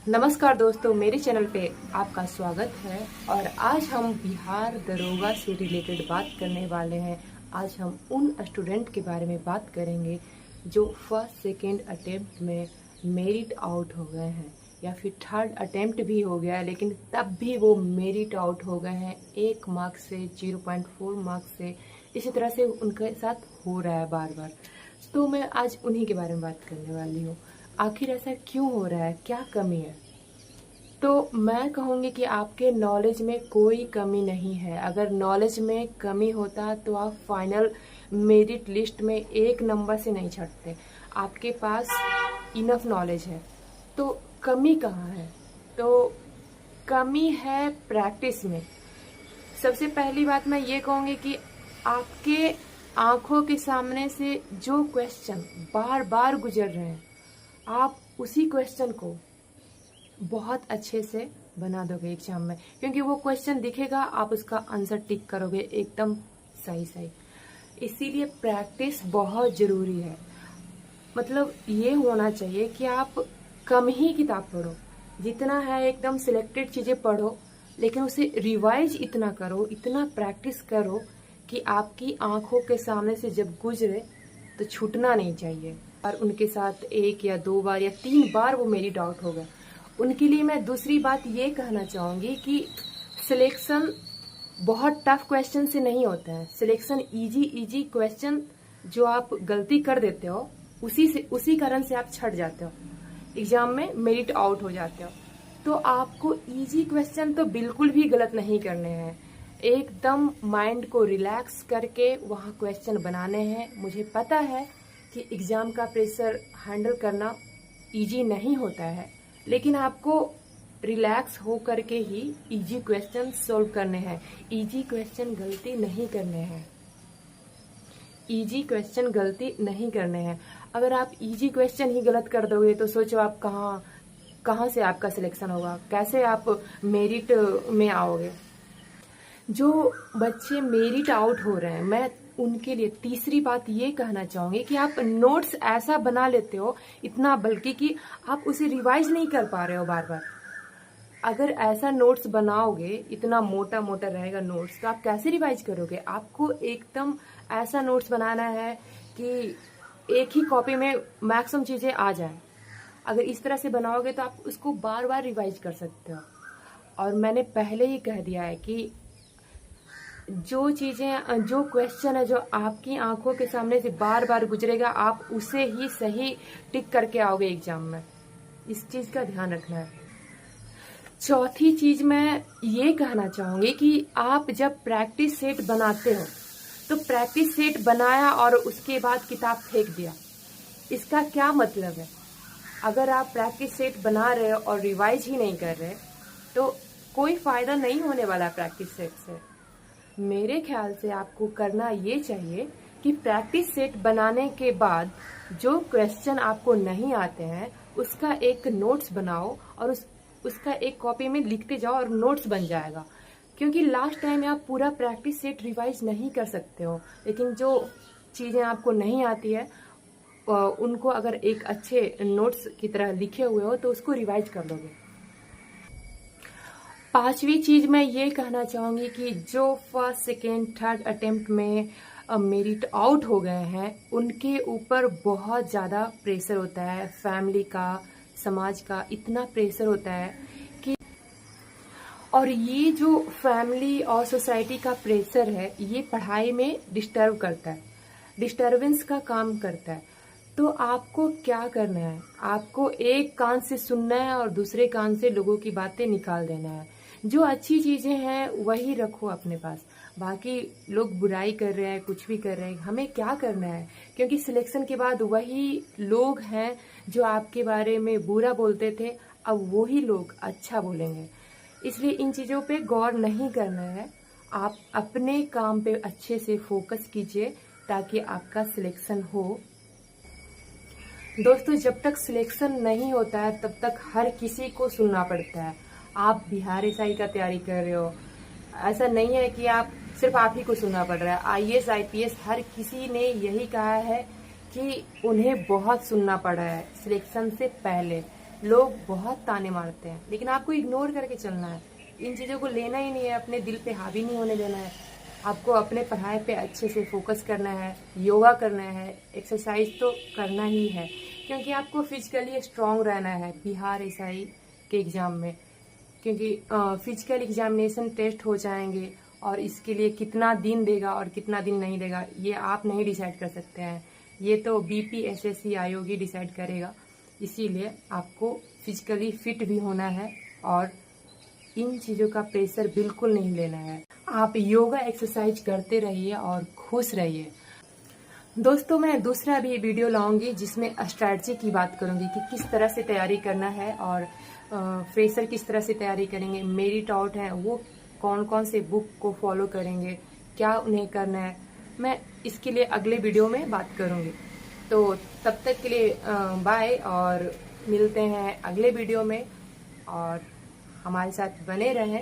नमस्कार दोस्तों, मेरे चैनल पे आपका स्वागत है। और आज हम बिहार दरोगा से रिलेटेड बात करने वाले हैं। आज हम उन स्टूडेंट के बारे में बात करेंगे जो फर्स्ट सेकेंड अटेम्प्ट में मेरिट आउट हो गए हैं, या फिर थर्ड अटेम्प्ट भी हो गया है लेकिन तब भी वो मेरिट आउट हो गए हैं 1 मार्क्स से, 0.4 मार्क्स से। इसी तरह से उनके साथ हो रहा है बार बार। तो मैं आज उन्हीं के बारे में बात करने वाली हूँ। आखिर ऐसा क्यों हो रहा है, क्या कमी है? तो मैं कहूँगी कि आपके नॉलेज में कोई कमी नहीं है। अगर नॉलेज में कमी होता तो आप फाइनल मेरिट लिस्ट में 1 नंबर से नहीं छटते। आपके पास इनफ नॉलेज है, तो कमी कहाँ है? तो कमी है प्रैक्टिस में। सबसे पहली बात मैं ये कहूँगी कि आपके आंखों के सामने से जो क्वेश्चन बार बार गुजर रहे हैं, आप उसी क्वेश्चन को बहुत अच्छे से बना दोगे एग्जाम में, क्योंकि वो क्वेश्चन दिखेगा, आप उसका आंसर टिक करोगे एकदम सही सही। इसीलिए प्रैक्टिस बहुत ज़रूरी है। मतलब ये होना चाहिए कि आप कम ही किताब पढ़ो, जितना है एकदम सिलेक्टेड चीज़ें पढ़ो, लेकिन उसे रिवाइज इतना करो, इतना प्रैक्टिस करो कि आपकी आंखों के सामने से जब गुजरे तो छूटना नहीं चाहिए। और उनके साथ 1 या 2 बार या 3 बार वो मेरी डाउट हो गए, उनके लिए मैं दूसरी बात ये कहना चाहूँगी कि सिलेक्शन बहुत टफ क्वेश्चन से नहीं होता है। सिलेक्शन इजी क्वेश्चन जो आप गलती कर देते हो, उसी कारण से आप छट जाते हो, एग्जाम में मेरिट आउट हो जाते हो। तो आपको इजी क्वेश्चन तो बिल्कुल भी गलत नहीं करने हैं। एकदम माइंड को रिलैक्स करके वहाँ क्वेश्चन बनाने हैं। मुझे पता है कि एग्जाम का प्रेशर हैंडल करना इजी नहीं होता है, लेकिन आपको रिलैक्स हो करके ही इजी क्वेश्चन सॉल्व करने हैं। इजी क्वेश्चन गलती नहीं करने हैं। इजी क्वेश्चन गलती नहीं करने हैं। अगर आप इजी क्वेश्चन ही गलत कर दोगे तो सोचो आप कहाँ से आपका सिलेक्शन होगा, कैसे आप मेरिट में आओगे। जो बच्चे मेरिट आउट हो रहे हैं, मैं उनके लिए तीसरी बात ये कहना चाहूंगी कि आप नोट्स ऐसा बना लेते हो इतना बल्कि कि आप उसे रिवाइज नहीं कर पा रहे हो बार बार। अगर ऐसा नोट्स बनाओगे, इतना मोटा मोटा रहेगा नोट्स, तो आप कैसे रिवाइज करोगे? आपको एकदम ऐसा नोट्स बनाना है कि एक ही कॉपी में मैक्सिमम चीजें आ जाए। अगर इस तरह से बनाओगे तो आप उसको बार बार रिवाइज कर सकते हो। और मैंने पहले ही कह दिया है कि जो चीजें, जो क्वेश्चन है जो आपकी आंखों के सामने से बार बार गुजरेगा, आप उसे ही सही टिक करके आओगे एग्जाम में। इस चीज का ध्यान रखना है। चौथी चीज मैं ये कहना चाहूंगी कि आप जब प्रैक्टिस सेट बनाते हो तो प्रैक्टिस सेट बनाया और उसके बाद किताब फेंक दिया, इसका क्या मतलब है? अगर आप प्रैक्टिस सेट बना रहे हो और रिवाइज ही नहीं कर रहे तो कोई फायदा नहीं होने वाला प्रैक्टिस सेट से। मेरे ख्याल से आपको करना ये चाहिए कि प्रैक्टिस सेट बनाने के बाद जो क्वेश्चन आपको नहीं आते हैं उसका एक नोट्स बनाओ और उसका एक कॉपी में लिखते जाओ और नोट्स बन जाएगा। क्योंकि लास्ट टाइम आप पूरा प्रैक्टिस सेट रिवाइज नहीं कर सकते हो, लेकिन जो चीज़ें आपको नहीं आती है उनको अगर एक अच्छे नोट्स की तरह लिखे हुए हो तो उसको रिवाइज कर लोगे। पांचवी चीज मैं ये कहना चाहूंगी कि जो फर्स्ट सेकेंड थर्ड अटेम्प्ट में मेरिट आउट हो गए हैं, उनके ऊपर बहुत ज़्यादा प्रेशर होता है, फैमिली का, समाज का इतना प्रेशर होता है कि, और ये जो फैमिली और सोसाइटी का प्रेशर है ये पढ़ाई में डिस्टर्ब करता है, डिस्टर्बेंस का काम करता है। तो आपको क्या करना है? आपको एक कान से सुनना है और दूसरे कान से लोगों की बातें निकाल देना है। जो अच्छी चीजें हैं वही रखो अपने पास, बाकी लोग बुराई कर रहे हैं, कुछ भी कर रहे हैं, हमें क्या करना है? क्योंकि सिलेक्शन के बाद वही लोग हैं जो आपके बारे में बुरा बोलते थे, अब वही लोग अच्छा बोलेंगे। इसलिए इन चीजों पे गौर नहीं करना है। आप अपने काम पे अच्छे से फोकस कीजिए ताकि आपका सिलेक्शन हो। दोस्तों, जब तक सिलेक्शन नहीं होता है तब तक हर किसी को सुनना पड़ता है। आप बिहार एसआई का तैयारी कर रहे हो, ऐसा नहीं है कि आप सिर्फ आप ही को सुनना पड़ रहा है। आईएएस आईपीएस हर किसी ने यही कहा है कि उन्हें बहुत सुनना पड़ा है सिलेक्शन से पहले। लोग बहुत ताने मारते हैं, लेकिन आपको इग्नोर करके चलना है। इन चीज़ों को लेना ही नहीं है, अपने दिल पे हावी नहीं होने देना है। आपको अपने पढ़ाई पे अच्छे से फोकस करना है, योगा करना है, एक्सरसाइज तो करना ही है, क्योंकि आपको फिजिकली स्ट्रांग रहना है बिहार एसआई के एग्ज़ाम में। क्योंकि फिजिकल एग्जामिनेशन टेस्ट हो जाएंगे और इसके लिए कितना दिन देगा और कितना दिन नहीं देगा ये आप नहीं डिसाइड कर सकते हैं, ये तो बीपीएसएससी आयोग ही डिसाइड करेगा। इसीलिए आपको फिजिकली फिट भी होना है और इन चीज़ों का प्रेशर बिल्कुल नहीं लेना है। आप योगा एक्सरसाइज करते रहिए और खुश रहिए। दोस्तों, मैं दूसरा भी वीडियो लाऊंगी जिसमें स्ट्रैटेजी की बात करूंगी कि किस तरह से तैयारी करना है और फ्रेशर किस तरह से तैयारी करेंगे, मेरिट आउट है वो कौन कौन से बुक को फॉलो करेंगे, क्या उन्हें करना है, मैं इसके लिए अगले वीडियो में बात करूंगी। तो तब तक के लिए बाय, और मिलते हैं अगले वीडियो में, और हमारे साथ बने रहें।